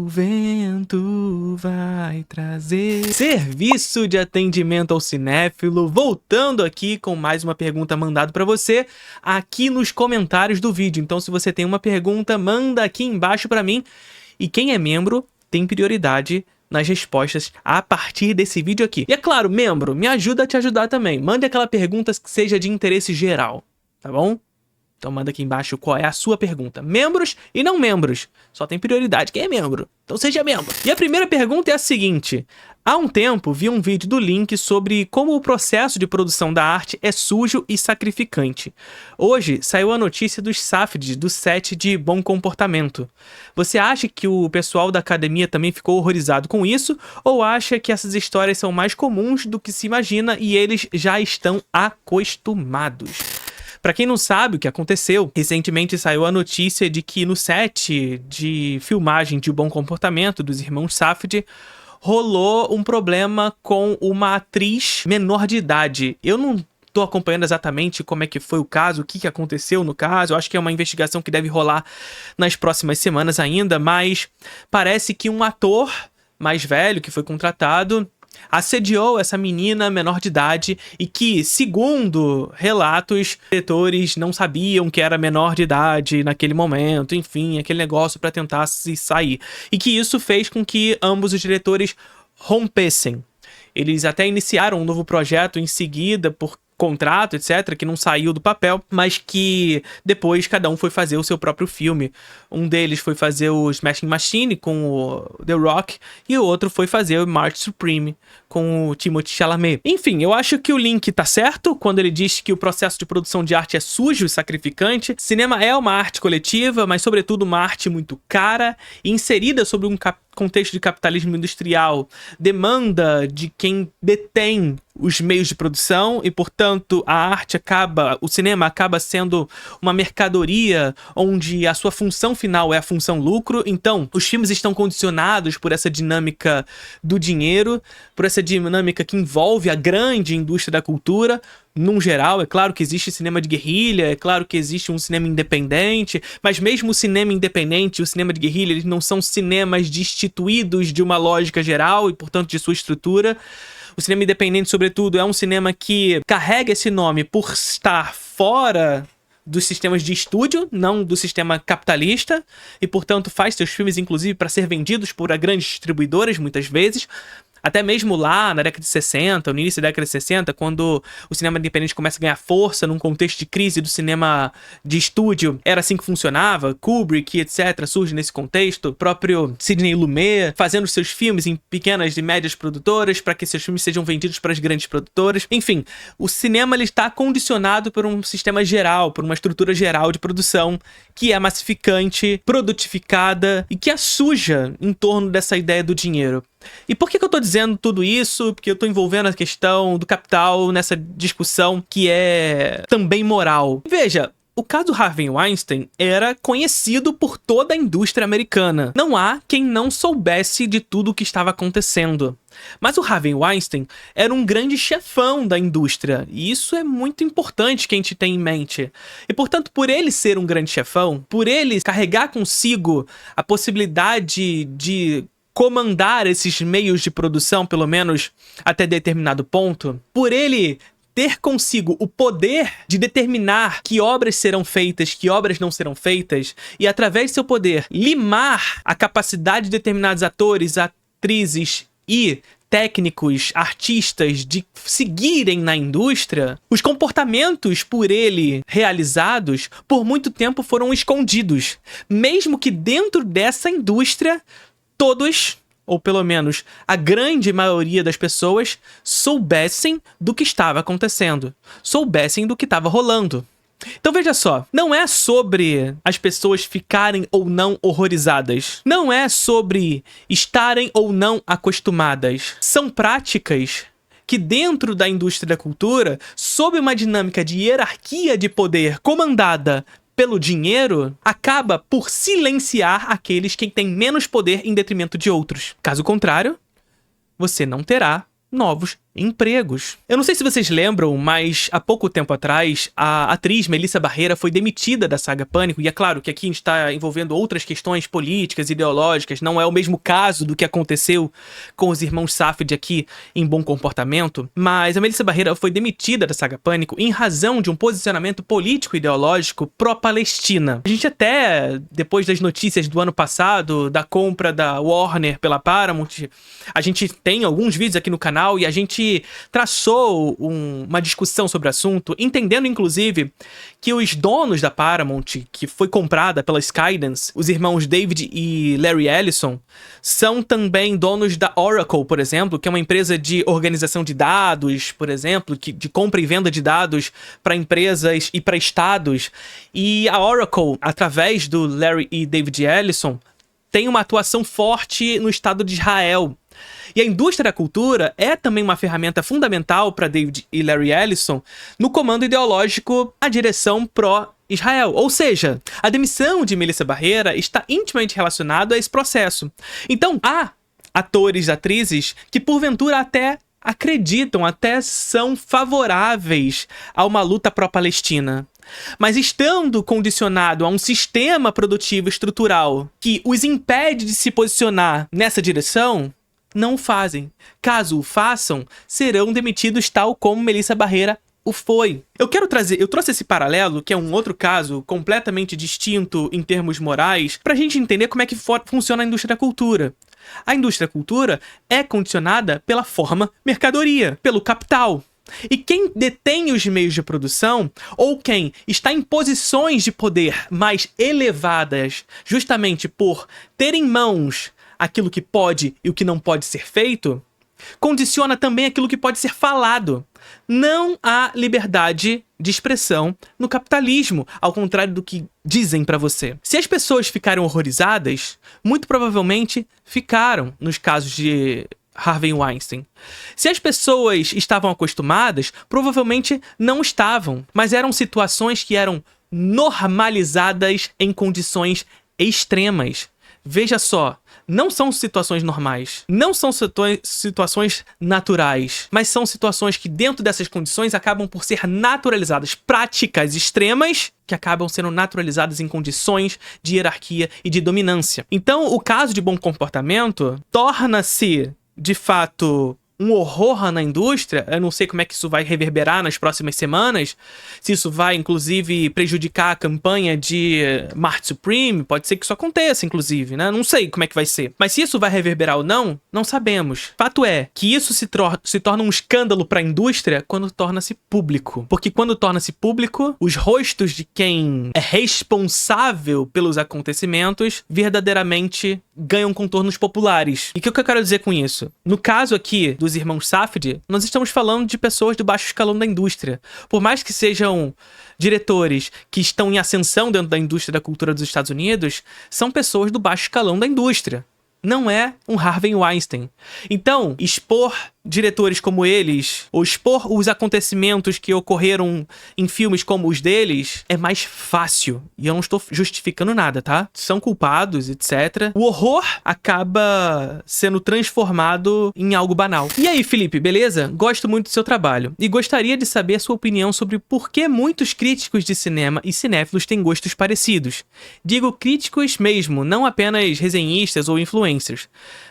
O vento vai trazer... Serviço de atendimento ao cinéfilo, voltando aqui com mais uma pergunta mandada pra você aqui nos comentários do vídeo. Então se você tem uma pergunta, manda aqui embaixo pra mim. E quem é membro tem prioridade nas respostas a partir desse vídeo aqui. E é claro, membro, me ajuda a te ajudar também. Mande aquela pergunta que seja de interesse geral, tá bom? Então manda aqui embaixo qual é a sua pergunta. Membros e não membros. Só tem prioridade quem é membro. Então seja membro. E a primeira pergunta é a seguinte. Há um tempo vi um vídeo do Link sobre como o processo de produção da arte é sujo e sacrificante. Hoje saiu a notícia dos Safdie do set de Bom Comportamento. Você acha que o pessoal da academia também ficou horrorizado com isso? Ou acha que essas histórias são mais comuns do que se imagina e eles já estão acostumados? Pra quem não sabe o que aconteceu, recentemente saiu a notícia de que no set de filmagem de Bom Comportamento dos irmãos Safdie rolou um problema com uma atriz menor de idade. Eu não tô acompanhando exatamente como é que foi o caso, o que aconteceu no caso. Eu acho que é uma investigação que deve rolar nas próximas semanas ainda, mas parece que um ator mais velho que foi contratado assediou essa menina menor de idade e que, segundo relatos, os diretores não sabiam que era menor de idade naquele momento, enfim, aquele negócio para tentar se sair. E que isso fez com que ambos os diretores rompessem. Eles até iniciaram um novo projeto em seguida por contrato, etc., que não saiu do papel, mas que depois cada um foi fazer o seu próprio filme. Um deles foi fazer o Smashing Machine com o The Rock e o outro foi fazer o March Supreme com o Timothée Chalamet. Enfim, eu acho que o Link tá certo quando ele diz que o processo de produção de arte é sujo e sacrificante. Cinema é uma arte coletiva, mas sobretudo uma arte muito cara e inserida sobre um contexto de capitalismo industrial, demanda de quem detém os meios de produção e, portanto, o cinema acaba sendo uma mercadoria onde a sua função final é a função lucro. Então, os filmes estão condicionados por essa dinâmica do dinheiro, por essa dinâmica que envolve a grande indústria da cultura. Num geral, é claro que existe cinema de guerrilha, é claro que existe um cinema independente, mas mesmo o cinema independente e o cinema de guerrilha, eles não são cinemas destituídos de uma lógica geral e, portanto, de sua estrutura. O cinema independente, sobretudo, é um cinema que carrega esse nome por estar fora dos sistemas de estúdio, não do sistema capitalista, e, portanto, faz seus filmes, inclusive, para ser vendidos por grandes distribuidoras, muitas vezes. Até mesmo lá na década de 60, no início da década de 60, quando o cinema independente começa a ganhar força num contexto de crise do cinema de estúdio, era assim que funcionava. Kubrick, etc., surge nesse contexto. O próprio Sidney Lumet fazendo seus filmes em pequenas e médias produtoras para que seus filmes sejam vendidos para as grandes produtoras. Enfim, o cinema ele está condicionado por um sistema geral, por uma estrutura geral de produção que é massificante, produtificada e que é suja em torno dessa ideia do dinheiro. E por que eu tô dizendo tudo isso? Porque eu tô envolvendo a questão do capital nessa discussão que é também moral. Veja, o caso Harvey Weinstein era conhecido por toda a indústria americana. Não há quem não soubesse de tudo o que estava acontecendo. Mas o Harvey Weinstein era um grande chefão da indústria, e isso é muito importante que a gente tenha em mente. E, portanto, por ele ser um grande chefão, por ele carregar consigo a possibilidade de comandar esses meios de produção, pelo menos até determinado ponto, por ele ter consigo o poder de determinar que obras serão feitas, que obras não serão feitas, e através do seu poder limar a capacidade de determinados atores, atrizes e técnicos, artistas de seguirem na indústria, os comportamentos por ele realizados por muito tempo foram escondidos, mesmo que dentro dessa indústria todos, ou pelo menos a grande maioria das pessoas, soubessem do que estava acontecendo, soubessem do que estava rolando. Então veja só, não é sobre as pessoas ficarem ou não horrorizadas, não é sobre estarem ou não acostumadas. São práticas que dentro da indústria da cultura, sob uma dinâmica de hierarquia de poder comandada pelo dinheiro, acaba por silenciar aqueles que têm menos poder em detrimento de outros. Caso contrário, você não terá novos empregos. Eu não sei se vocês lembram, mas há pouco tempo atrás, a atriz Melissa Barrera foi demitida da saga Pânico, e é claro que aqui a gente está envolvendo outras questões políticas, ideológicas, não é o mesmo caso do que aconteceu com os irmãos Safdie aqui em Bom Comportamento, mas a Melissa Barrera foi demitida da saga Pânico em razão de um posicionamento político e ideológico pró-Palestina. A gente até, depois das notícias do ano passado, da compra da Warner pela Paramount, a gente tem alguns vídeos aqui no canal e a gente traçou uma discussão sobre o assunto, entendendo inclusive que os donos da Paramount, que foi comprada pela Skydance, os irmãos David e Larry Ellison, são também donos da Oracle, por exemplo, que é uma empresa de organização de dados, por exemplo, de compra e venda de dados para empresas e para estados. E a Oracle, através do Larry e David Ellison, tem uma atuação forte no Estado de Israel. E a indústria da cultura é também uma ferramenta fundamental para David e Larry Ellison no comando ideológico à direção pró-Israel. Ou seja, a demissão de Melissa Barrera está intimamente relacionada a esse processo. Então, há atores e atrizes que porventura até acreditam, até são favoráveis a uma luta pró-Palestina. Mas estando condicionado a um sistema produtivo estrutural que os impede de se posicionar nessa direção, não o fazem. Caso o façam, serão demitidos tal como Melissa Barrera o foi. Eu trouxe esse paralelo, que é um outro caso completamente distinto em termos morais, pra gente entender como é que funciona a indústria da cultura. A indústria da cultura é condicionada pela forma mercadoria, pelo capital. E quem detém os meios de produção, ou quem está em posições de poder mais elevadas, justamente por ter em mãos aquilo que pode e o que não pode ser feito, condiciona também aquilo que pode ser falado. Não há liberdade de expressão no capitalismo, ao contrário do que dizem pra você. Se as pessoas ficaram horrorizadas, muito provavelmente ficaram nos casos de Harvey Weinstein. Se as pessoas estavam acostumadas, provavelmente não estavam, mas eram situações que eram normalizadas em condições extremas. Veja só, não são situações normais, não são situações naturais, mas são situações que dentro dessas condições acabam por ser naturalizadas, práticas extremas que acabam sendo naturalizadas em condições de hierarquia e de dominância. Então, o caso de Bom Comportamento torna-se, de fato, um horror na indústria. Eu não sei como é que isso vai reverberar nas próximas semanas, se isso vai, inclusive, prejudicar a campanha de March Supreme, pode ser que isso aconteça, inclusive, né? Não sei como é que vai ser. Mas se isso vai reverberar ou não, não sabemos. Fato é que isso se torna um escândalo para a indústria quando torna-se público. Porque quando torna-se público, os rostos de quem é responsável pelos acontecimentos verdadeiramente ganham contornos populares. E o que eu quero dizer com isso? No caso aqui dos irmãos Safdie, nós estamos falando de pessoas do baixo escalão da indústria. Por mais que sejam diretores que estão em ascensão dentro da indústria da cultura dos Estados Unidos, são pessoas do baixo escalão da indústria. Não é um Harvey Weinstein. Então, expor diretores como eles, ou expor os acontecimentos que ocorreram em filmes como os deles, é mais fácil. E eu não estou justificando nada, tá? São culpados, etc. O horror acaba sendo transformado em algo banal. E aí, Felipe, beleza? Gosto muito do seu trabalho. E gostaria de saber a sua opinião sobre por que muitos críticos de cinema e cinéfilos têm gostos parecidos. Digo críticos mesmo, não apenas resenhistas ou influencers.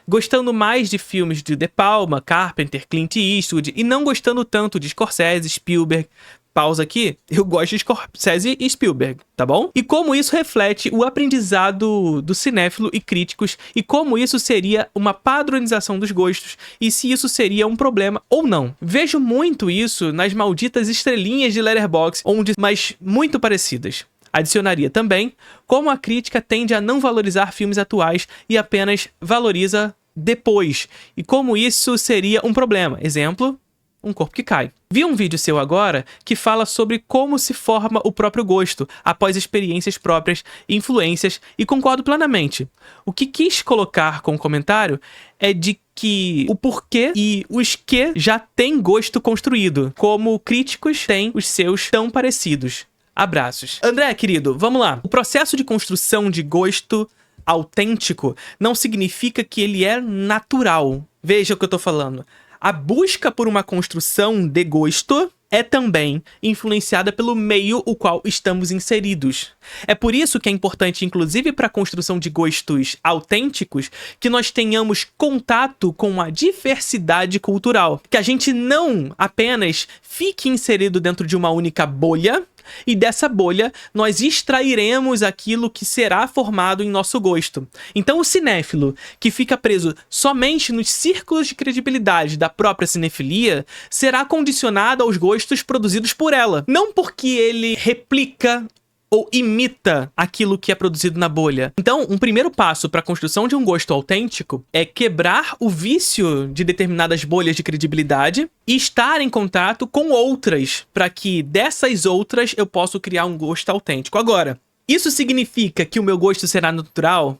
Gostando mais de filmes de De Palma, Carpenter, Clint Eastwood e não gostando tanto de Scorsese, Spielberg. Pausa aqui, eu gosto de Scorsese e Spielberg, tá bom? E como isso reflete o aprendizado do cinéfilo e críticos e como isso seria uma padronização dos gostos e se isso seria um problema ou não. Vejo muito isso nas malditas estrelinhas de Letterboxd, mas muito parecidas. Adicionaria também como a crítica tende a não valorizar filmes atuais e apenas valoriza depois, e como isso seria um problema. Exemplo, Um Corpo que Cai. Vi um vídeo seu agora que fala sobre como se forma o próprio gosto após experiências próprias e influências, e concordo plenamente. O que quis colocar com o comentário é de que o porquê e os que já têm gosto construído, como críticos têm os seus tão parecidos. Abraços. André, querido, vamos lá. O processo de construção de gosto autêntico não significa que ele é natural. Veja o que eu tô falando. A busca por uma construção de gosto é também influenciada pelo meio o qual estamos inseridos. É por isso que é importante, inclusive para a construção de gostos autênticos, que nós tenhamos contato com a diversidade cultural. Que a gente não apenas fique inserido dentro de uma única bolha, e dessa bolha nós extrairemos aquilo que será formado em nosso gosto. Então o cinéfilo, que fica preso somente nos círculos de credibilidade da própria cinefilia, será condicionado aos gostos produzidos por ela. Não porque ele replica ou imita aquilo que é produzido na bolha. Então, um primeiro passo para a construção de um gosto autêntico é quebrar o vício de determinadas bolhas de credibilidade e estar em contato com outras, para que dessas outras eu possa criar um gosto autêntico. Agora, isso significa que o meu gosto será natural?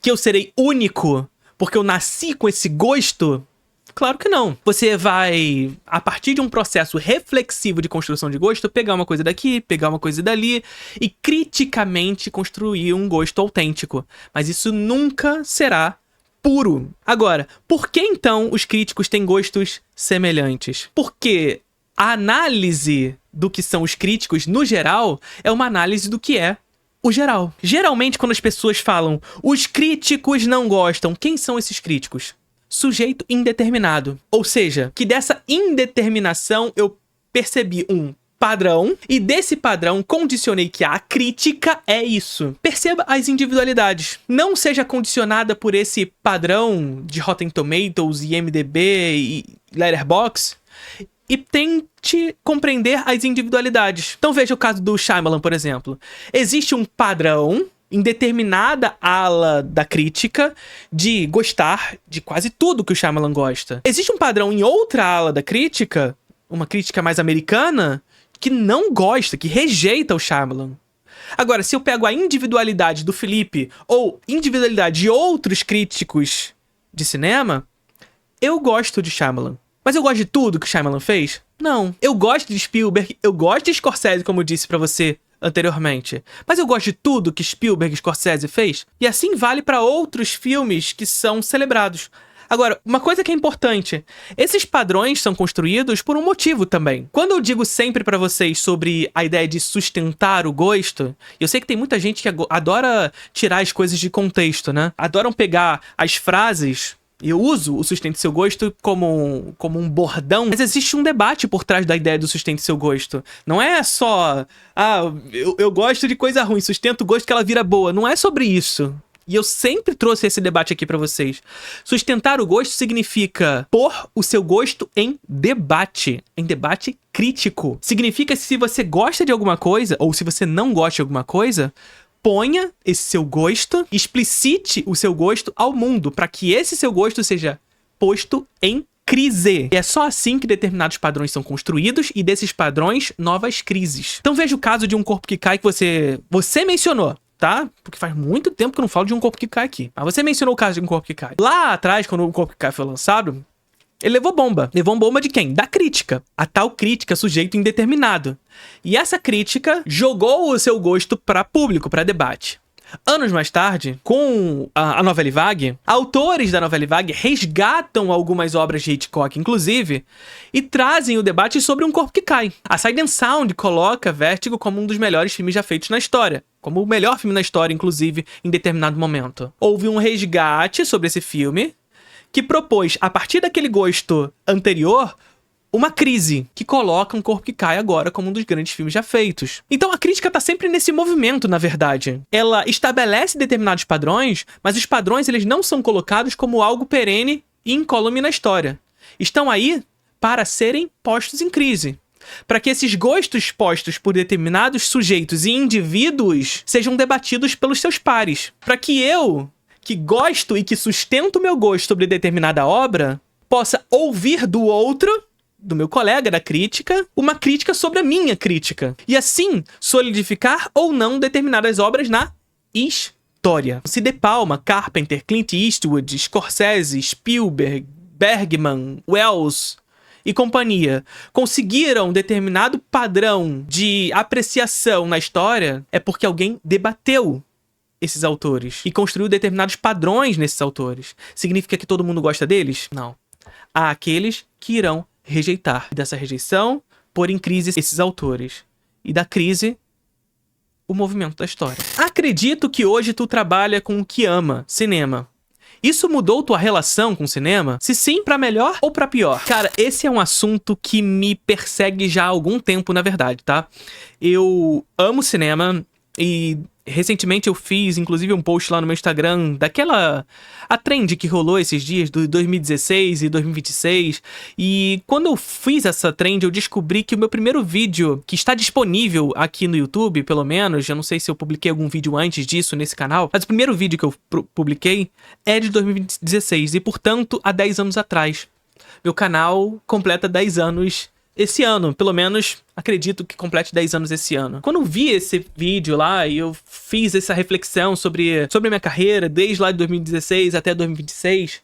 Que eu serei único porque eu nasci com esse gosto? Claro que não. Você vai, a partir de um processo reflexivo de construção de gosto, pegar uma coisa daqui, pegar uma coisa dali e criticamente construir um gosto autêntico. Mas isso nunca será puro. Agora, por que então os críticos têm gostos semelhantes? Porque a análise do que são os críticos, no geral, é uma análise do que é o geral. Geralmente, quando as pessoas falam, os críticos não gostam, quem são esses críticos? Sujeito indeterminado. Ou seja, que dessa indeterminação eu percebi um padrão e desse padrão condicionei que a crítica é isso. Perceba as individualidades. Não seja condicionada por esse padrão de Rotten Tomatoes, IMDb e Letterboxd e tente compreender as individualidades. Então veja o caso do Shyamalan, por exemplo. Existe um padrão em determinada ala da crítica de gostar de quase tudo que o Shyamalan gosta. Existe um padrão em outra ala da crítica, uma crítica mais americana, que não gosta, que rejeita o Shyamalan. Agora, se eu pego a individualidade do Felipe ou individualidade de outros críticos de cinema, eu gosto de Shyamalan. Mas eu gosto de tudo que o Shyamalan fez? Não. Eu gosto de Spielberg, eu gosto de Scorsese, como eu disse pra você anteriormente. Mas eu gosto de tudo que Spielberg e Scorsese fez. E assim vale para outros filmes que são celebrados. Agora, uma coisa que é importante, esses padrões são construídos por um motivo também. Quando eu digo sempre pra vocês sobre a ideia de sustentar o gosto, eu sei que tem muita gente que adora tirar as coisas de contexto, né? Adoram pegar as frases. Eu uso o sustente seu gosto como um bordão, mas existe um debate por trás da ideia do sustente seu gosto. Não é só, eu gosto de coisa ruim, sustento o gosto que ela vira boa. Não é sobre isso. E eu sempre trouxe esse debate aqui pra vocês. Sustentar o gosto significa pôr o seu gosto em debate crítico. Significa que se você gosta de alguma coisa, ou se você não gosta de alguma coisa, ponha esse seu gosto, explicite o seu gosto ao mundo, para que esse seu gosto seja posto em crise. E é só assim que determinados padrões são construídos e desses padrões, novas crises. Então veja o caso de Um Corpo que Cai que você mencionou, tá? Porque faz muito tempo que eu não falo de Um Corpo que Cai aqui. Mas você mencionou o caso de Um Corpo que Cai. Lá atrás, quando Um Corpo que Cai foi lançado, ele levou bomba. Levou bomba de quem? Da crítica. A tal crítica, sujeito indeterminado. E essa crítica jogou o seu gosto para público, para debate. Anos mais tarde, com a Novela Vague, autores da Novela Vague resgatam algumas obras de Hitchcock, inclusive, e trazem o debate sobre Um Corpo que Cai. A Sight and Sound coloca Vértigo como um dos melhores filmes já feitos na história. Como o melhor filme na história, inclusive, em determinado momento. Houve um resgate sobre esse filme, que propôs, a partir daquele gosto anterior, uma crise que coloca Um Corpo que Cai agora como um dos grandes filmes já feitos. Então a crítica tá sempre nesse movimento, na verdade. Ela estabelece determinados padrões, mas os padrões eles não são colocados como algo perene e incólume na história. Estão aí para serem postos em crise. Para que esses gostos postos por determinados sujeitos e indivíduos sejam debatidos pelos seus pares. Para que eu, que gosto e que sustento o meu gosto sobre determinada obra, possa ouvir do outro, do meu colega da crítica, uma crítica sobre a minha crítica. E assim, solidificar ou não determinadas obras na história. Se De Palma, Carpenter, Clint Eastwood, Scorsese, Spielberg, Bergman, Wells e companhia conseguiram determinado padrão de apreciação na história, é porque alguém debateu esses autores e construiu determinados padrões nesses autores. Significa que todo mundo gosta deles? Não. há aqueles que irão rejeitar. E dessa rejeição, pôr em crise esses autores. E da crise, o movimento da história. Acredito que hoje tu trabalha com o que ama, cinema. Isso mudou tua relação com o cinema? Se sim, pra melhor ou pra pior? Cara, esse é um assunto que me persegue já há algum tempo, na verdade, tá? Eu amo cinema e recentemente eu fiz, inclusive, um post lá no meu Instagram a trend que rolou esses dias, do 2016 e 2026. E quando eu fiz essa trend, eu descobri que o meu primeiro vídeo, que está disponível aqui no YouTube, pelo menos, eu não sei se eu publiquei algum vídeo antes disso nesse canal, mas o primeiro vídeo que eu publiquei é de 2016 e, portanto, há 10 anos atrás. Meu canal completa 10 anos esse ano, pelo menos acredito que complete 10 anos esse ano. Quando eu vi esse vídeo lá e eu fiz essa reflexão sobre a minha carreira, desde lá de 2016 até 2026,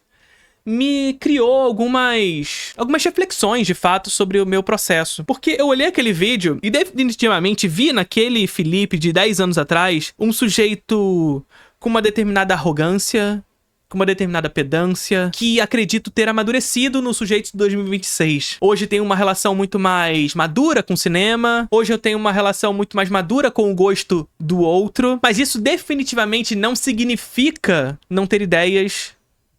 me criou algumas reflexões, de fato, sobre o meu processo. Porque eu olhei aquele vídeo e definitivamente vi naquele Felipe de 10 anos atrás um sujeito com uma determinada arrogância, com uma determinada pedância, que acredito ter amadurecido no sujeito de 2026. Hoje tenho uma relação muito mais madura com o cinema, hoje eu tenho uma relação muito mais madura com o gosto do outro, mas isso definitivamente não significa não ter ideias,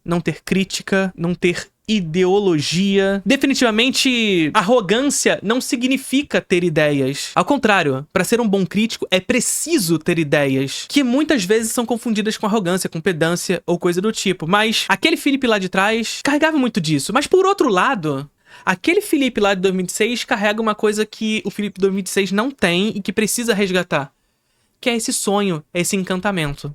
não ter crítica, não ter ideologia. Definitivamente, arrogância não significa ter ideias. Ao contrário, para ser um bom crítico é preciso ter ideias, que muitas vezes são confundidas com arrogância, com pedância ou coisa do tipo. Mas aquele Felipe lá de trás carregava muito disso. Mas por outro lado, aquele Felipe lá de 2006 carrega uma coisa que o Felipe de 2006 não tem e que precisa resgatar, que é esse sonho, esse encantamento,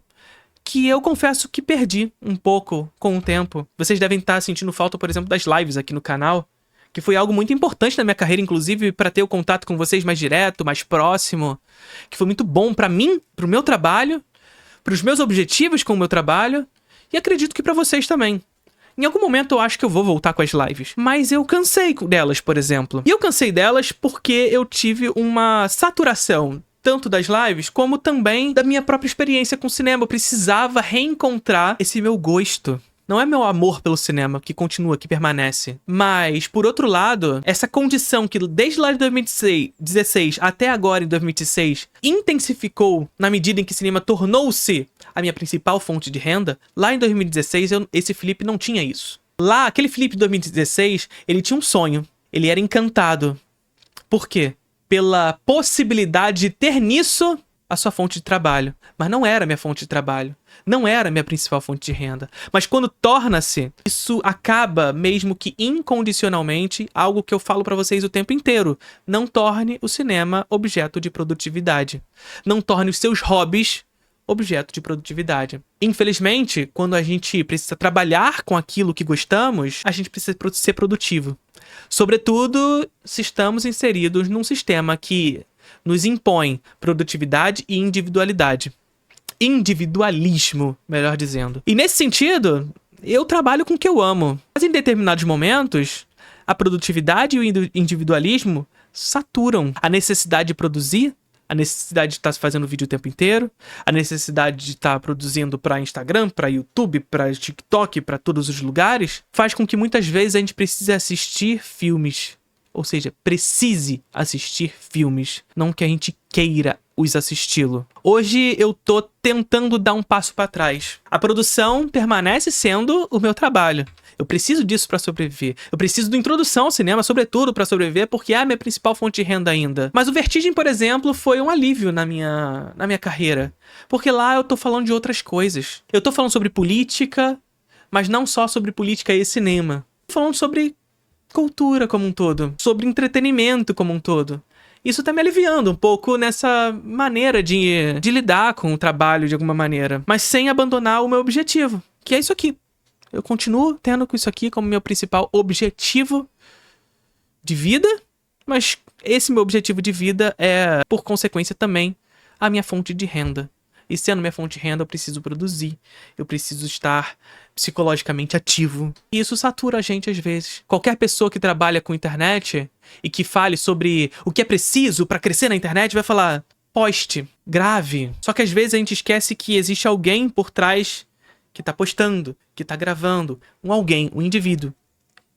que eu confesso que perdi um pouco com o tempo. Vocês devem estar sentindo falta, por exemplo, das lives aqui no canal, que foi algo muito importante na minha carreira, inclusive, para ter o contato com vocês mais direto, mais próximo, que foi muito bom para mim, pro meu trabalho, pros meus objetivos com o meu trabalho, e acredito que para vocês também. Em algum momento eu acho que eu vou voltar com as lives, mas eu cansei delas, por exemplo. E eu cansei delas porque eu tive uma saturação tanto das lives, como também da minha própria experiência com o cinema. Eu precisava reencontrar esse meu gosto. Não é meu amor pelo cinema que continua, que permanece. Mas, por outro lado, essa condição que desde lá de 2016 até agora, em 2026, intensificou na medida em que o cinema tornou-se a minha principal fonte de renda, lá em 2016, esse Felipe não tinha isso. Lá, aquele Felipe de 2016, ele tinha um sonho. Ele era encantado. Por quê? Pela possibilidade de ter nisso a sua fonte de trabalho. Mas não era minha fonte de trabalho. Não era minha principal fonte de renda. Mas quando torna-se, isso acaba, mesmo que incondicionalmente, algo que eu falo pra vocês o tempo inteiro. Não torne o cinema objeto de produtividade. Não torne os seus hobbies objeto de produtividade. Infelizmente, quando a gente precisa trabalhar com aquilo que gostamos, a gente precisa ser produtivo. Sobretudo, se estamos inseridos num sistema que nos impõe produtividade e individualidade. Individualismo, melhor dizendo. E nesse sentido, eu trabalho com o que eu amo. Mas em determinados momentos, a produtividade e o individualismo saturam a necessidade de produzir, a necessidade de estar fazendo vídeo o tempo inteiro, a necessidade de estar produzindo para Instagram, para YouTube, para TikTok, para todos os lugares, faz com que muitas vezes a gente precise assistir filmes. Ou seja, precise assistir filmes, não que a gente queira os assisti-lo. Hoje eu tô tentando dar um passo para trás. A produção permanece sendo o meu trabalho. Eu preciso disso para sobreviver. Eu preciso de introdução ao cinema, sobretudo, para sobreviver, porque é a minha principal fonte de renda ainda. Mas o Vertigem, por exemplo, foi um alívio na minha carreira. Porque lá eu tô falando de outras coisas. Eu tô falando sobre política, mas não só sobre política e cinema. Tô falando sobre cultura como um todo, sobre entretenimento como um todo. Isso tá me aliviando um pouco nessa maneira de lidar com o trabalho de alguma maneira, mas sem abandonar o meu objetivo, que é isso aqui. Eu continuo tendo isso aqui como meu principal objetivo de vida, mas esse meu objetivo de vida é, por consequência, também a minha fonte de renda. E sendo minha fonte de renda, eu preciso produzir, eu preciso estar psicologicamente ativo. E isso satura a gente às vezes. Qualquer pessoa que trabalha com internet e que fale sobre o que é preciso para crescer na internet vai falar: poste, grave. Só que às vezes a gente esquece que existe alguém por trás que tá postando, que tá gravando. Um alguém, um indivíduo.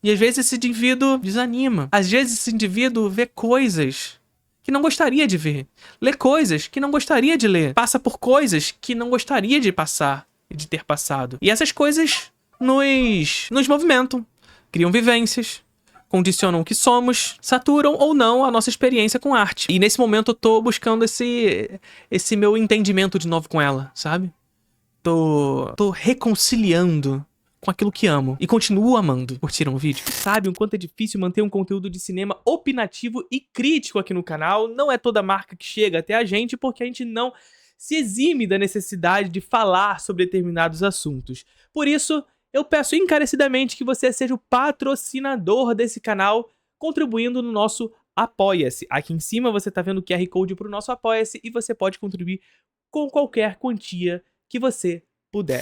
E às vezes esse indivíduo desanima. Às vezes esse indivíduo vê coisas que não gostaria de ver. Lê coisas que não gostaria de ler. Passa por coisas que não gostaria de passar e de ter passado. E essas coisas nos movimentam, criam vivências, condicionam o que somos, saturam ou não a nossa experiência com arte. E nesse momento eu tô buscando esse meu entendimento de novo com ela, sabe? Tô reconciliando com aquilo que amo. E continuo amando. Curtiram o vídeo? Sabe o quanto é difícil manter um conteúdo de cinema opinativo e crítico aqui no canal? Não é toda marca que chega até a gente, porque a gente não se exime da necessidade de falar sobre determinados assuntos. Por isso, eu peço encarecidamente que você seja o patrocinador desse canal, contribuindo no nosso Apoia-se. Aqui em cima você tá vendo o QR Code pro nosso Apoia-se e você pode contribuir com qualquer quantia que você puder.